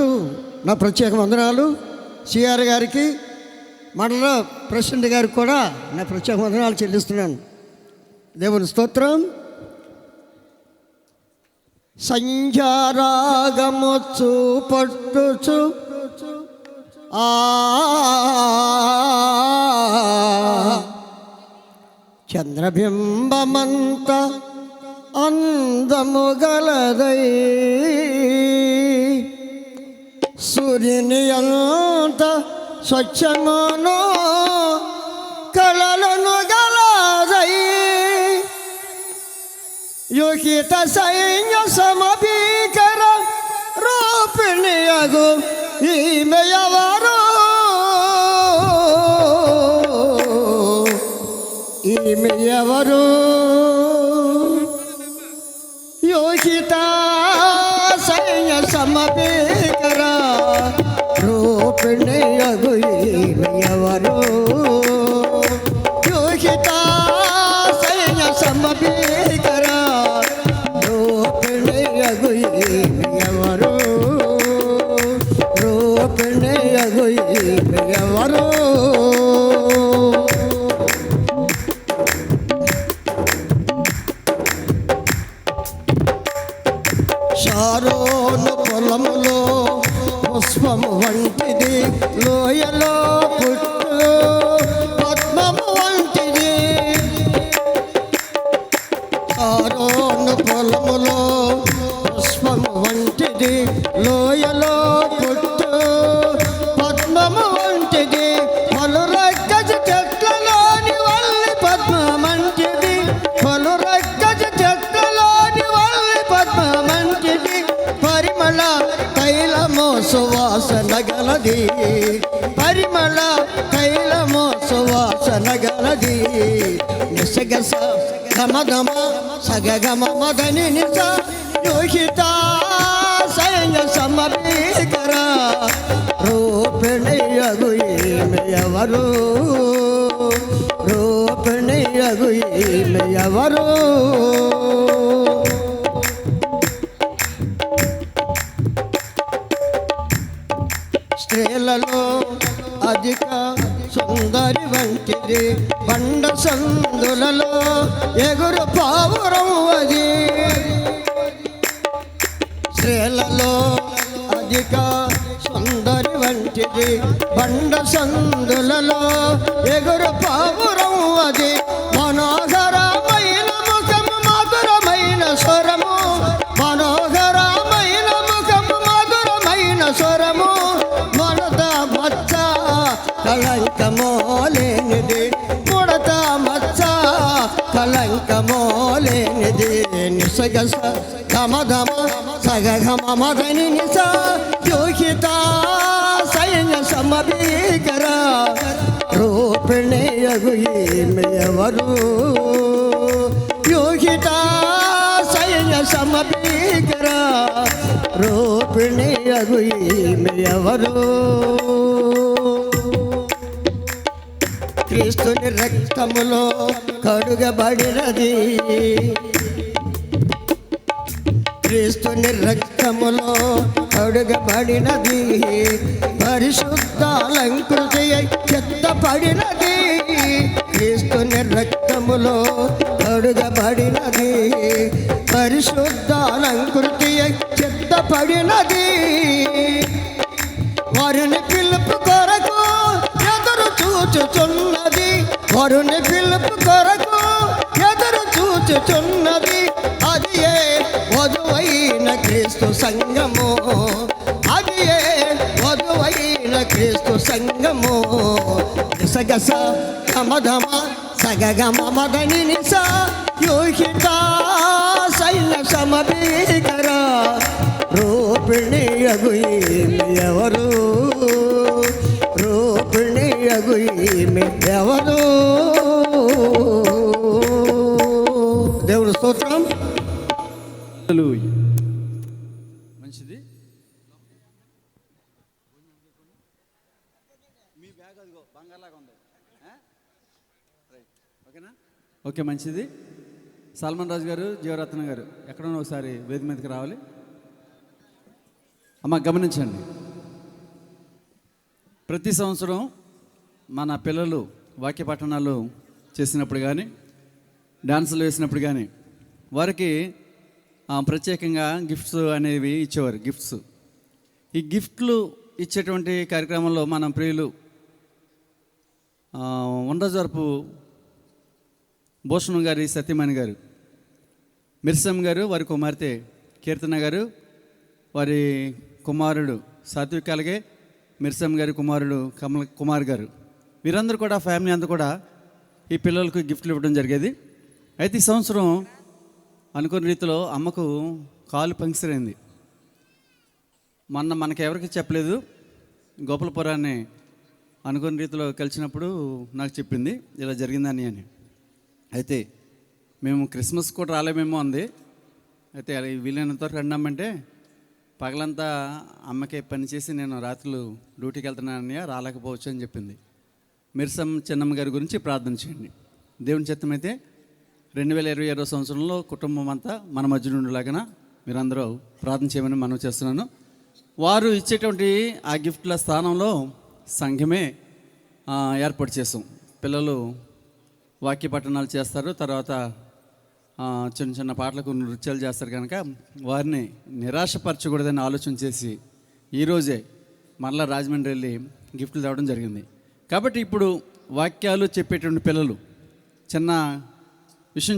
అన్నలకు నా ప్రత్యేక వందనాలు. సిఆర్ గారికి, మండల ప్రెసిడెంట్ గారికి కూడా నా ప్రత్యేక వందనాలు చెల్లిస్తున్నాను. దేవుని స్తోత్రం. సంధ్యారాగమొచ్చు పట్టుచు చంద్రబింబమంత అందము గలదై, సూర్యుని అంత స్వచ్ఛమును కళలను గలదై, యుహిత సైన్య సమభీకర రూపిణియగు ఈమె ఎవరు? ఈమె ఎవరు? యోగిత సైన్య సమభీకర రూపిణియగు ఈమె ఎవరు? యోగిత సైన్య సమభీకర రూపిణియగు ఈమె ఎవరు? రూపిణియగు ఈమె ఎవరు? షారోను పొలములో పుష్పము వంటిది, లోయలో పుట్టు పద్మము వంటిది. షారోను పొలములో పుష్పము వంటిది, లోయలో పుట్టు పద్మము వంటిది. పలు రక్కజ చెట్లలోని వల్లి పద్మమంటిది, పలు రక్కజ చెట్లలోని వల్లి పద్మమంటిది. పరిమళ తైలమో సువాసన గలది, పరిమళ తైలమో సువాసన గలది. నిసగస గమగమ సగగమ మదని నిస యోహిత సైన్య సమభీకర రూపిణియగు ఈమె ఎవరు? రూపిణియగు ఈమె ఎవరు? స్త్రీలలో అధిక సుందరి వంటిది, బండ సందులలో ఎగురు పావురం అది. స్త్రీలలో అధిక సుందరి వంటిది, బండ సందులలో ఎగురు పావురం అది. మనోహరమైన ముఖము మధురమైన స్వరము, మనోహరమైన ముఖము మధురమైన స్వరము. ముడత మచ్చ కళంకమో లేనిది, ముడత మచ్చ కళంకమో లేనిది. నిసగస గమగమ సగగమ మదని నిస యోహిత సైన్య సమభీకర రూపిణియగు ఈమె ఎవరు? యోగిత సైన్య సమభీకర రూపిణియగు ఈమె ఎవరు? క్రీస్తుని రక్తములో కడుగబడినది, క్రీస్తుని రక్తములో కడుగబడినది. పరిశుద్ధాలంకృతి చెత్తపడినది, క్రీస్తుని రక్తములో కడుగబడినది. పరిశుద్ధాలంకృతి చెత్తపడినది. వారిని పిలుపు కొరకు ఎదురు చూచుచున్నది, వారిని పిలుపు కొరకు ఎదురు చూచుచున్నది. అది ఏ వధువైన క్రీస్తు సంఘము, అది ఏ వధువైన క్రీస్తు సంఘము. నిసగస గమధమ సగగమ మదని నిస యోహిత సైన్య సమభీకర రూపిణియగు ఈమె ఎవరు? రూపిణియగు ఈమె ఎవరు? దేవుని స్తోత్రం. మంచిది. మీ బ్యాగ్ అదిగో బంగారులాగా ఉంది. ఓకేనా? ఓకే, మంచిది. సల్మాన్ రాజు గారు, జీవరత్న గారు ఎక్కడన్నా ఒకసారి వేది మీదకి రావాలి. అమ్మ గమనించండి, ప్రతి సంవత్సరం మన పిల్లలు వాక్య పఠనాలు చేసినప్పుడు కానీ డాన్సులు వేసినప్పుడు కానీ వారికి ప్రత్యేకంగా గిఫ్ట్స్ అనేవి ఇచ్చేవారు. ఈ గిఫ్ట్లు ఇచ్చేటువంటి కార్యక్రమంలో మన ప్రియులు ఉండజరపు భూషణం గారి సత్యమణి గారు, మిర్సం గారు, వారి కుమార్తె కీర్తన గారు, వారి కుమారుడు సాత్విక్, అలాగే మిర్సం గారి కుమారుడు కుమార్ గారు, వీరందరూ కూడా ఫ్యామిలీ అంతా కూడా ఈ పిల్లలకు గిఫ్ట్లు ఇవ్వడం జరిగేది. అయితే ఈ సంవత్సరం అనుకున్న రీతిలో అమ్మకు కాలు పంక్చర్ అయింది. మొన్న మనకెవరికి చెప్పలేదు, గోపాలపురాన్ని అనుకున్న రీతిలో కలిసినప్పుడు నాకు చెప్పింది ఇలా జరిగిందని అని. అయితే మేము క్రిస్మస్ కూడా రాలేమేమో అంది. అయితే వీలైనంత వరకు అన్నామంటే పగలంతా అమ్మకే పని చేసి నేను రాత్రులు డ్యూటీకి వెళ్తున్నానని రాలేకపోవచ్చు అని చెప్పింది. మిర్సం చిన్నమ్మ గారి గురించి ప్రార్థన చేయండి. దేవుని చిత్తమైతే 2026 సంవత్సరంలో కుటుంబం అంతా మన మధ్య ఉండేలాగా మీరందరూ ప్రార్థన చేయమని మనం చేస్తున్నాను. వారు ఇచ్చేటువంటి ఆ గిఫ్ట్ల స్థానంలో సంఘమే ఏర్పాటు చేసాం. పిల్లలు వాక్య పఠనాలు చేస్తారు, తర్వాత చిన్న చిన్న పాటలకు నృత్యాలు చేస్తారు. కనుక వారిని నిరాశపరచకూడదని ఆలోచన చేసి ఈరోజే మరలా రాజమండ్రి వెళ్ళి గిఫ్ట్లు తేవడం జరిగింది. కాబట్టి ఇప్పుడు వాక్యాలు చెప్పేటువంటి పిల్లలు చిన్న